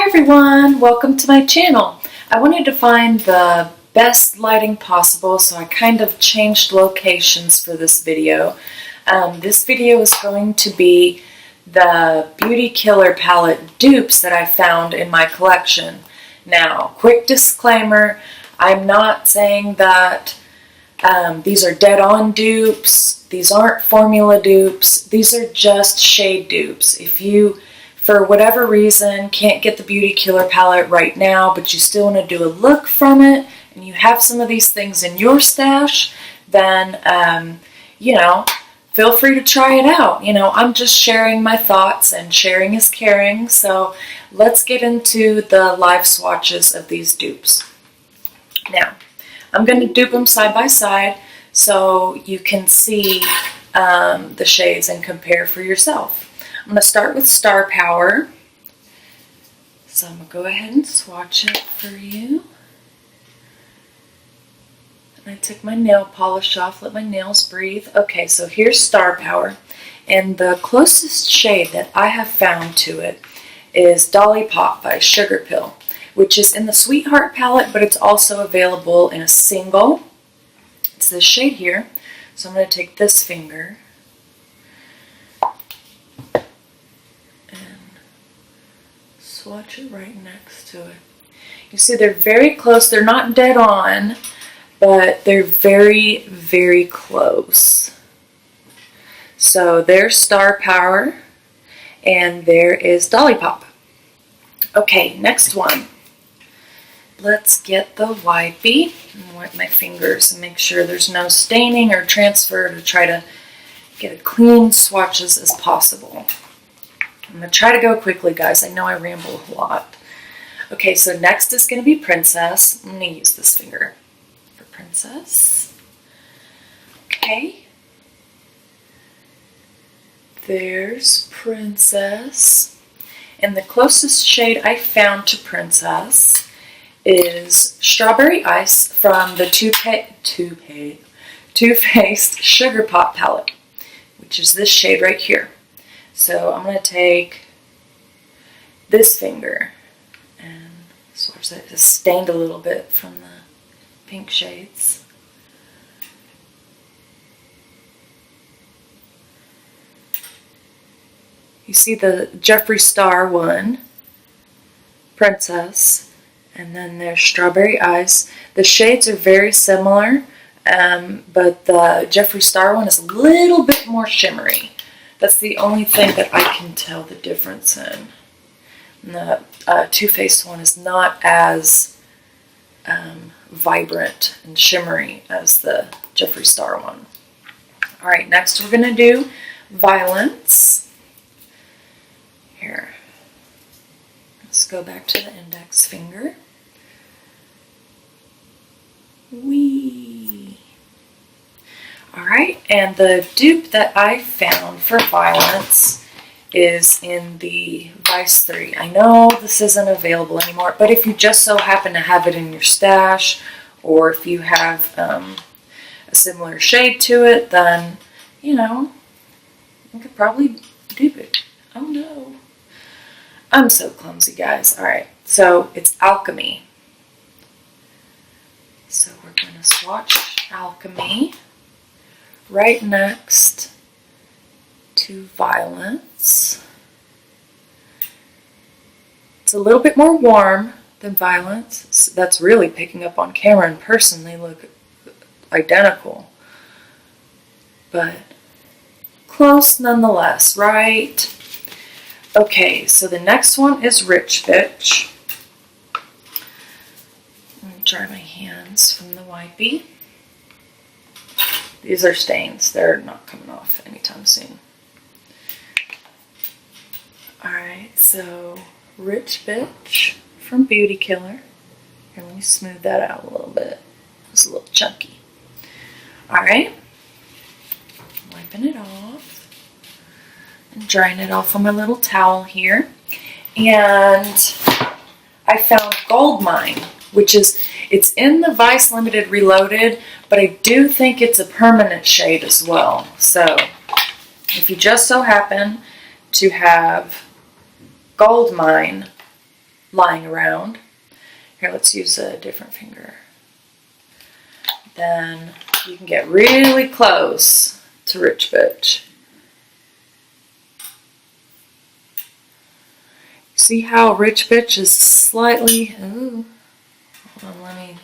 everyone, welcome to my channel. I wanted to find the best lighting possible, so I kind of changed locations for this video. This video is going to be the Beauty Killer palette dupes that I found in my collection. Now, quick disclaimer, I'm not saying that these are dead-on dupes. These aren't formula dupes. These are just shade dupes. If you, for whatever reason, can't get the Beauty Killer palette right now, but you still want to do a look from it, and you have some of these things in your stash, then, you know, feel free to try it out. You know, I'm just sharing my thoughts, and sharing is caring, so let's get into the live swatches of these dupes. Now, I'm going to dupe them side by side so you can see the shades and compare for yourself. I'm going to start with Star Power. So I'm going to go ahead and swatch it for you. And I took my nail polish off, let my nails breathe. Okay, so here's Star Power. And the closest shade that I have found to it is Dolly Pop by Sugar Pill, which is in the Sweetheart palette, but it's also available in a single. It's this shade here. So I'm going to take this finger and swatch it right next to it. You see they're very close. They're not dead on, but they're very, very close. So there's Star Power, and there is Dolly Pop. Okay, next one. Let's get the wipey and wipe my fingers and make sure there's no staining or transfer to try to get as clean swatches as possible. I'm going to try to go quickly, guys. I know I ramble a lot. Okay, so next is going to be Princess. I'm going to use this finger for Princess. Okay. There's Princess. And the closest shade I found to Princess is Strawberry Ice from the Too Faced Sugar Pop palette, which is this shade right here. So I'm going to take this finger and swatch that. It's stained a little bit from the pink shades. You see the Jeffree Star one, Princess. And then there's Strawberry Ice. The shades are very similar, but the Jeffree Star one is a little bit more shimmery. That's the only thing that I can tell the difference in. And the Too Faced one is not as vibrant and shimmery as the Jeffree Star one. Alright, next we're going to do Violence. Here. Let's go back to the index finger. Wee. Alright, and the dupe that I found for Violence is in the Vice 3. I know this isn't available anymore, but if you just so happen to have it in your stash, or if you have a similar shade to it, then, you know, you could probably dupe it. Oh no. I'm so clumsy, guys. Alright, so it's Alchemy. So we're going to swatch Alchemy right next to Violence. It's a little bit more warm than Violence. So that's really picking up on camera. In person, they look identical. But close nonetheless, right? Okay, so the next one is Rich Bitch. Let me dry my hands from the wipey. These are stains. They're not coming off anytime soon. Alright, so Rich Bitch from Beauty Killer. Here, let me smooth that out a little bit. It's a little chunky. Alright. Wiping it off. And drying it off on my little towel here. And I found Gold Mine, which is, it's in the Vice Limited Reloaded, but I do think it's a permanent shade as well. So, if you just so happen to have Gold Mine, lying around. Here, let's use a different finger. Then you can get really close to Rich Bitch. See how Rich Bitch is slightly, ooh, hold on,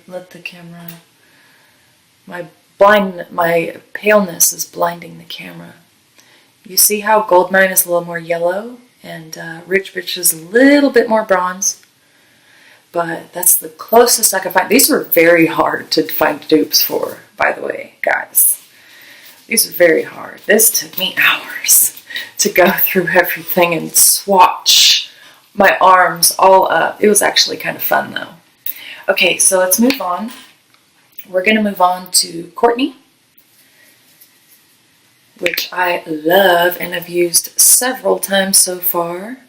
let the camera, my paleness is blinding the camera. You see how Goldmine is a little more yellow and Rich Bitch is a little bit more bronze. But that's the closest I could find. These were very hard to find dupes for, by the way, guys. These are very hard. This took me hours to go through everything and swatch my arms all up. It was actually kind of fun, though. Okay, so let's move on. We're going to move on to Courtney, which I love and have used several times so far.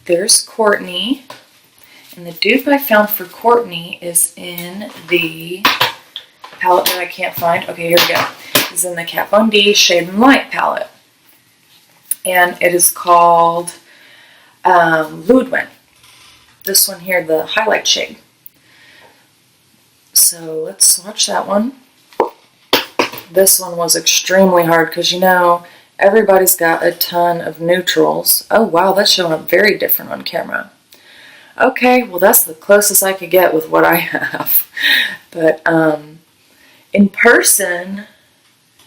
There's Courtney, and the dupe I found for Courtney is in the palette that I can't find. Okay, here we go. It's in the Kat Von D Shade and Light palette, and it is called Ludwig. This one here, the highlight shade. So let's swatch that one. This one was extremely hard because, you know, everybody's got a ton of neutrals. Oh, wow, that's showing up very different on camera. Okay, well, that's the closest I could get with what I have. But in person,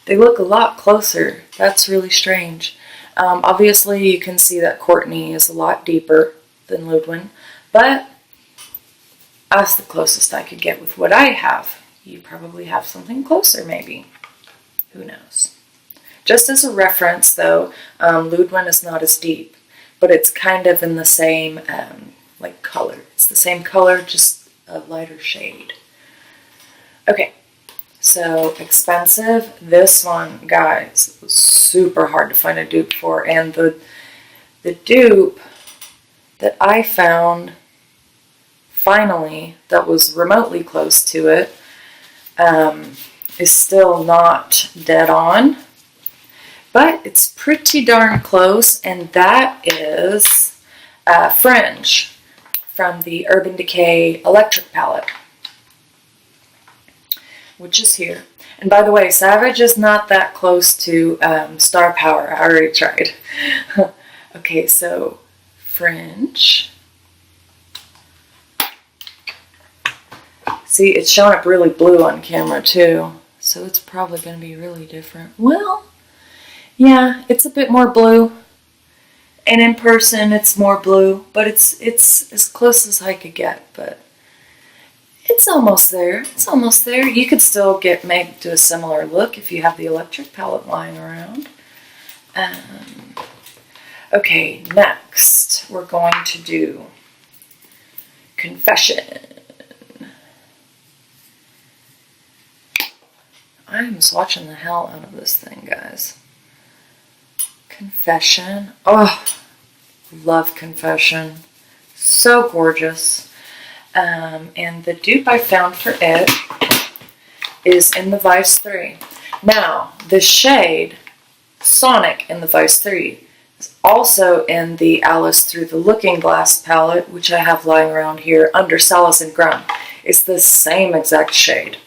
they look a lot closer. That's really strange. Obviously, you can see that Courtney is a lot deeper than Ludwig, but that's the closest I could get with what I have. You probably have something closer, maybe. Who knows? Just as a reference, though, Ludwig is not as deep, but it's kind of in the same like color. It's the same color, just a lighter shade. Okay, so expensive. This one, guys, was super hard to find a dupe for, and the dupe that I found finally that was remotely close to it is still not dead on. But it's pretty darn close, and that is Fringe from the Urban Decay Electric palette, which is here. And by the way, Savage is not that close to Star Power. I already tried. Okay, so Fringe. See, it's showing up really blue on camera too, so it's probably going to be really different. Well, yeah, it's a bit more blue, and in person it's more blue, but it's as close as I could get, but it's almost there. It's almost there. You could still do a similar look if you have the electric palette lying around. Okay, next we're going to do Confession. I'm swatching the hell out of this thing, guys. Confession. Oh, love Confession. So gorgeous. And the dupe I found for it is in the Vice 3. Now, the shade Sonic in the Vice 3 is also in the Alice Through the Looking Glass palette, which I have lying around here under Solace and Grum. It's the same exact shade,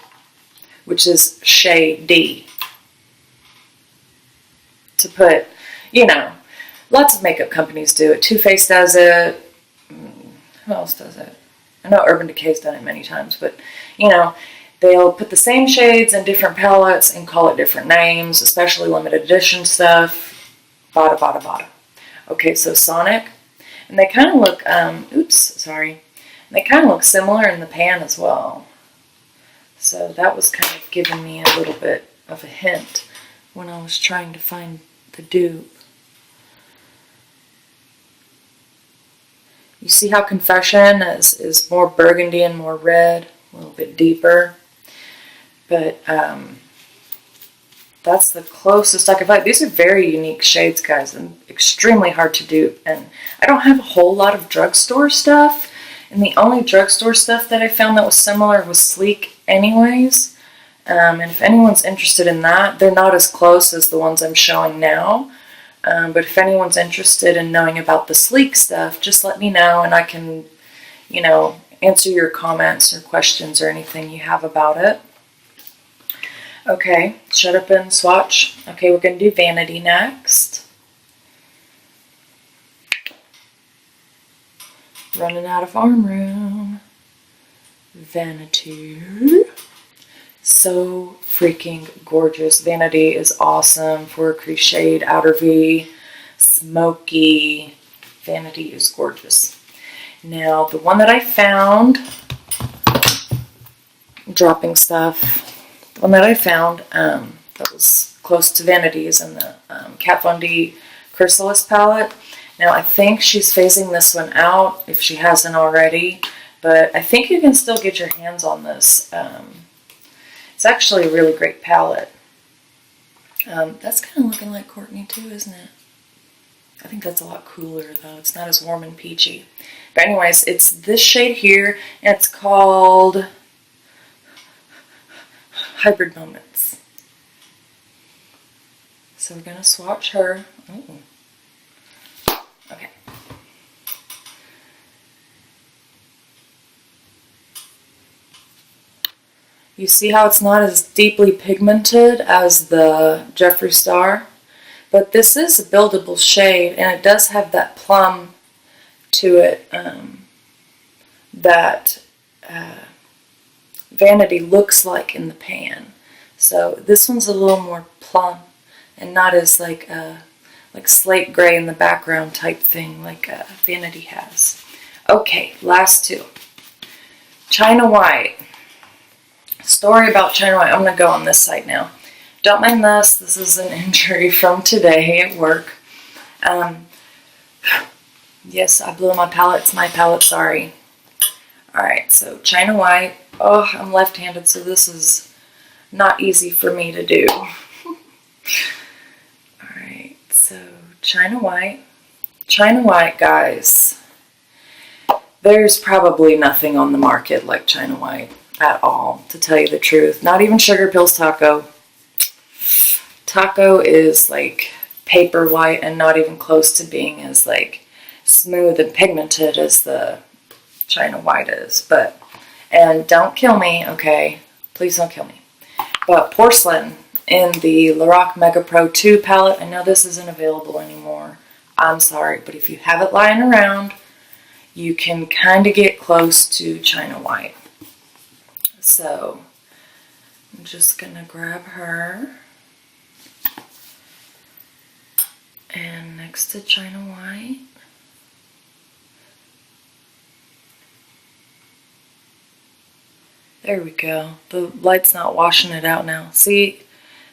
which is Shade D. To put, you know, lots of makeup companies do it. Too Faced does it. Who else does it? I know Urban Decay's done it many times, but, you know, they'll put the same shades in different palettes and call it different names, especially limited edition stuff. Bada, bada, bada. Okay, so Sonic. And they kind of look, they kind of look similar in the pan as well. So that was kind of giving me a little bit of a hint when I was trying to find the dupe. You see how Confession is more burgundy and more red, a little bit deeper. But that's the closest I could find. These are very unique shades, guys, and extremely hard to dupe. And I don't have a whole lot of drugstore stuff. And the only drugstore stuff that I found that was similar was Sleek anyways. And if anyone's interested in that, they're not as close as the ones I'm showing now. But if anyone's interested in knowing about the sleek stuff, just let me know and I can, you know, answer your comments or questions or anything you have about it. Okay, shut up and swatch. Okay, we're going to do Vanity next. Running out of arm room. Vanity. So freaking gorgeous. Vanity is awesome for a crease shade, outer V, smoky. Vanity is gorgeous. Now, the one that I found, dropping stuff, the one that I found that was close to Vanity is in the Kat Von D Chrysalis palette. Now, I think she's phasing this one out if she hasn't already, but I think you can still get your hands on this. It's actually a really great palette. That's kind of looking like Courtney too, isn't it? I think that's a lot cooler though. It's not as warm and peachy. But anyways, it's this shade here, and it's called Hybrid Moments. So we're going to swatch her. Ooh. Okay. You see how it's not as deeply pigmented as the Jeffree Star? But this is a buildable shade, and it does have that plum to it that Vanity looks like in the pan. So this one's a little more plum and not as like slate gray in the background type thing like Vanity has. Okay, last two. China White. Story about China White. I'm going to go on this side now. Don't mind this. This is an injury from today at work. Yes, I blew my palette. It's my palette. Sorry. Alright, so China White. Oh, I'm left-handed, so this is not easy for me to do. Alright, so China White. China White, guys. There's probably nothing on the market like China White at all, to tell you the truth. Not even Sugar Pills Taco. Taco is like paper white and not even close to being as like smooth and pigmented as the China White is. But, and don't kill me, okay? Please don't kill me. But Porcelain in the Lorac Mega Pro 2 palette. I know this isn't available anymore. I'm sorry, but if you have it lying around, you can kind of get close to China White. So, I'm just going to grab her. And next to China White. There we go. The light's not washing it out now. See,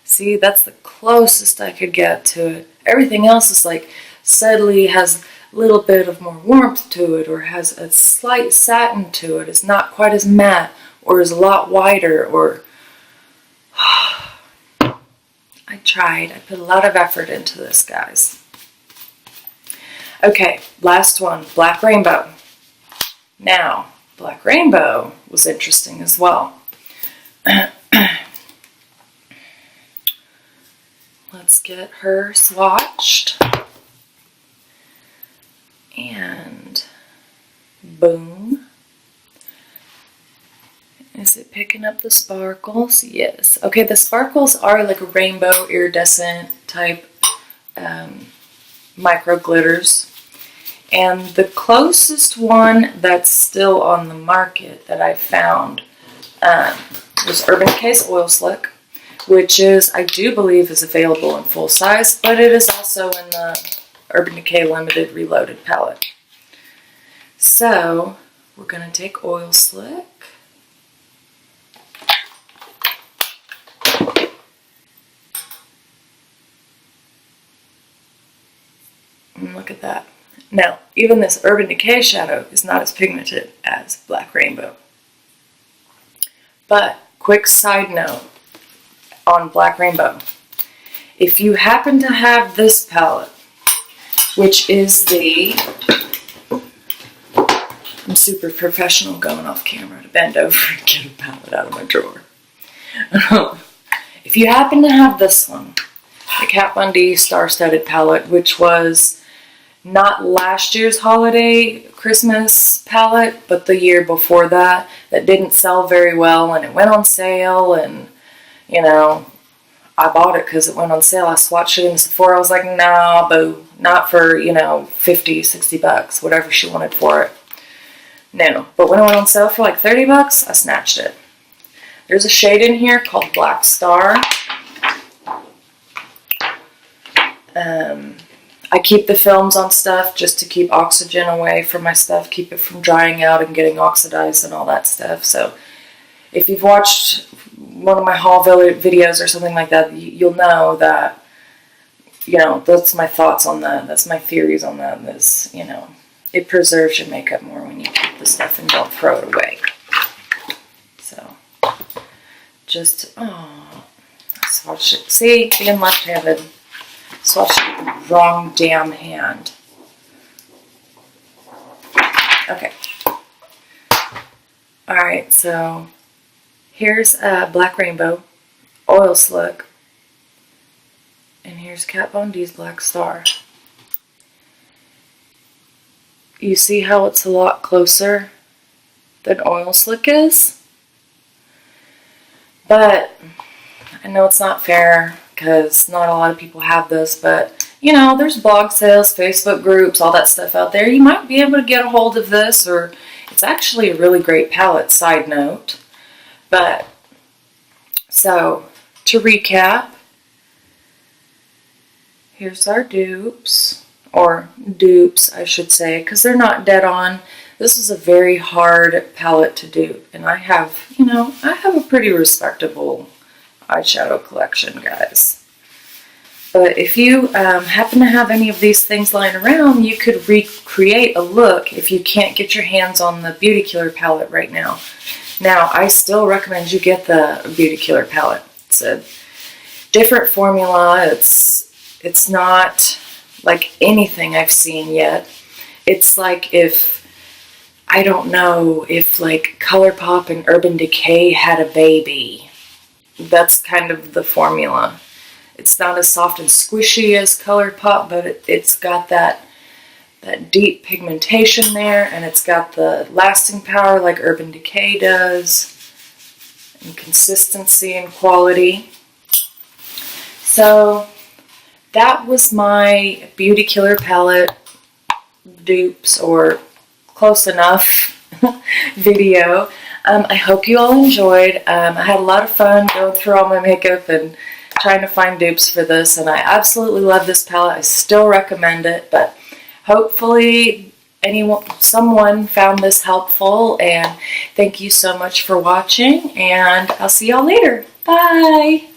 that's the closest I could get to it. Everything else is like subtly has a little bit of more warmth to it, or has a slight satin to it. It's not quite as matte, or is a lot wider, or I tried. I put a lot of effort into this, guys. Okay, last one, Black Rainbow. Now, Black Rainbow was interesting as well. Let's get her swatched. And boom. Is it picking up the sparkles? Yes. Okay, the sparkles are like a rainbow iridescent type micro glitters. And the closest one that's still on the market that I found was Urban Decay's Oil Slick, which is, I do believe, is available in full size, but it is also in the Urban Decay Limited Reloaded palette. So, we're going to take Oil Slick. And look at that. Now, even this Urban Decay shadow is not as pigmented as Black Rainbow. But, quick side note on Black Rainbow. If you happen to have this palette, which is the... I'm super professional going off camera to bend over and get a palette out of my drawer. If you happen to have this one, the Kat Von D Star-Studded palette, which was not last year's holiday Christmas palette, but the year before that didn't sell very well, and it went on sale, and, you know, I bought it because it went on sale. I swatched it in Sephora. I was like, nah, boo, not for, you know, 50, 60 bucks, whatever she wanted for it. No, but when it went on sale for like 30 bucks, I snatched it. There's a shade in here called Black Star. I keep the films on stuff just to keep oxygen away from my stuff, keep it from drying out and getting oxidized and all that stuff. So if you've watched one of my haul videos or something like that, you'll know that, you know, that's my thoughts on that. That's my theories on that. Is, you know, it preserves your makeup more when you keep the stuff and don't throw it away. So, just, oh, swatch it. See, being left-handed, swatch it with the wrong damn hand. Okay. Alright, so here's a Black Rainbow Oil Slick, and here's Kat Von D's Black Star. You see how it's a lot closer than Oil Slick is? But I know it's not fair because not a lot of people have this, but you know, there's blog sales, Facebook groups, all that stuff out there. You might be able to get a hold of this, or it's actually a really great palette, side note. But, so, to recap, here's our dupes, or dupes, I should say, because they're not dead on. This is a very hard palette to dupe, and I have, you know, I have a pretty respectable eyeshadow collection, guys. But if you happen to have any of these things lying around, you could recreate a look if you can't get your hands on the Beauty Killer palette right now. Now, I still recommend you get the Beauty Killer palette. It's a different formula. It's not like anything I've seen yet. It's like if, I don't know, if like ColourPop and Urban Decay had a baby. That's kind of the formula. It's not as soft and squishy as ColourPop, but it's got that deep pigmentation there, and it's got the lasting power like Urban Decay does, and consistency and quality. So that was my Beauty Killer palette dupes, or close enough video. I hope you all enjoyed. I had a lot of fun going through all my makeup and trying to find dupes for this, and I absolutely love this palette. I still recommend it, but hopefully someone found this helpful, and thank you so much for watching, and I'll see y'all later. Bye!